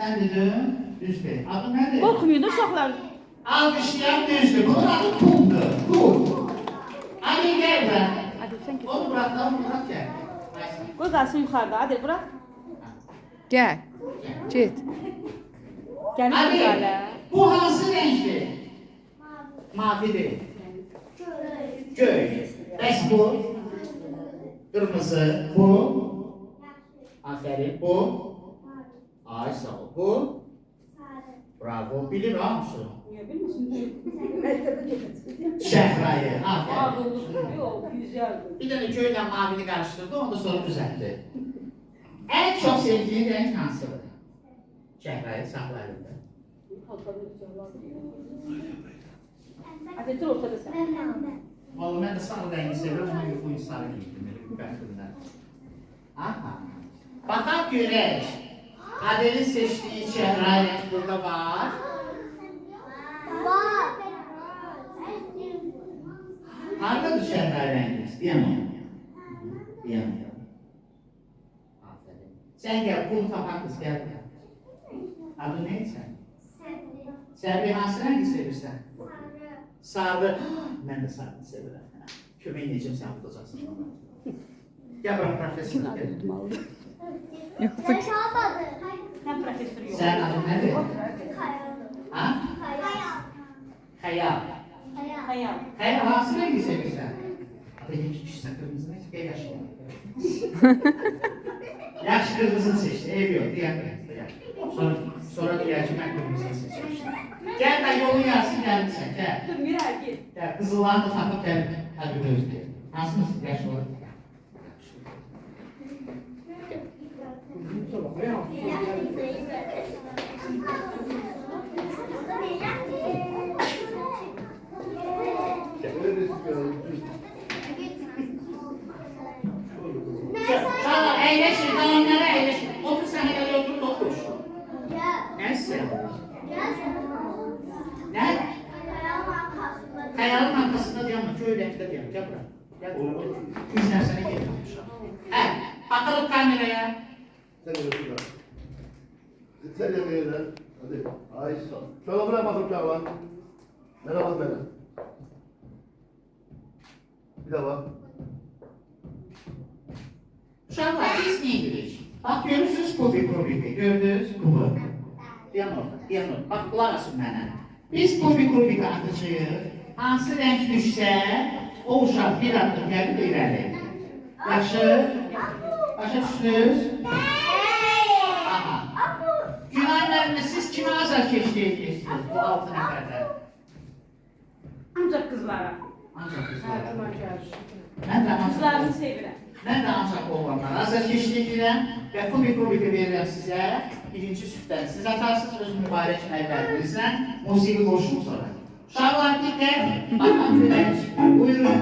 Sən dedin, düzdür. Adın nədir? Qorxmuyor da uşaqlar. Alqışlayan düzdür. Bunun adı Puldur. Pul. Ali gel ben. Hadi sen kes. Onu bırakalım, bırak gel. Qoy qalsın yuxarıda. Hadi bırak. Gel. Get. Gəlin Ali, güzələ. bu hansı renkdir? Mavidir. Göy. Bəs bu? Qırmızı. Bu? Aferin. Bu? Ay sağ ol. Bu? Bravo. Bilir ha musun? Niyə bilmirsən? Şəhrayı. Aferin. Ağıllı. Yox, güzəldir. Bir dənə göyle mavini karıştırdı, onu da sonra düzeltti. En çok sevdiğin renk hansıdır? Şəhrayı saxlayırdı. Hadi dur ortada sen. Vallahi ben de sarı rengi seviyorum ama yok bu sarı giydim. Bu bəxtimdən. Aha. Bakalım görək. Adel'in seçtiği şəhrayı renk burada var. Haradadır şəhrayı renginiz? Diyemem. Diyemem. Aferin. Sen gel, pul tapan kız gel. Adı neydi sen? Serbi hansı rengi sevirsən? Sarı. Ben de sarı sevirəm. Kömək necəm sən tutacaqsın. Gel bırak profesör. Yoksa Sen profesör yok. Sen adın nedir? Ha? Xəyal. Hayal. Xəyal hansı rengi sevirsən? Adı iki kişi kırmızı neyse gel yaşlı. Yaş kırmızını seçti. Ev yok. Diğer sonra diğer ki ben kırmızını seçmiştim. Gel ben yolun yarısını geldin sen. Gel. Dur Miray gel. Gel kızıllarını da takıp gel. Hadi gözlü. Nasıl mısın? Yaşlı olur. Şahlar eğleşin, kalanlara eğleşin. Otur sen hele otur dokuş. Neyse. Ne? Kayalın arkasında diyorum, köylekte diyorum. Gel buraya. Gel buraya. Yüzler sana geliyormuş. He, bakalım kameraya. Sen de şurada. Sen de böyle. Hadi. Ay sağ ol. Şöyle bırak bakayım Şaban. Merhaba bana. Bir daha bak. Uşaqlar, biz ne edirik? Bak görürsünüz kubik. Gördünüz kubu. Diyan orada. Bak kulaq asın mənə. Biz kubik atacağıq. Hansı renk düşsə, o uşaq bir addım gəlib irəli. Yaxşı? Başa düşdünüz? Aha. Günaylarında siz kime azar keçdirirsiniz bu 6 nəfərdə? Ancaq qızlara. Ancaq Hər zaman kızlar. gəlir. Mən də Qızlarını ancaq sevirəm. Mən də ancaq oğlanlar. Azar keçdirirəm və kubik verirəm sizə. Birinci süfdən. Siz atarsınız öz mübarək əllərinizlə musiqi qoşun sonra. Uşaqlar diqqət, baxın görək. Buyurun.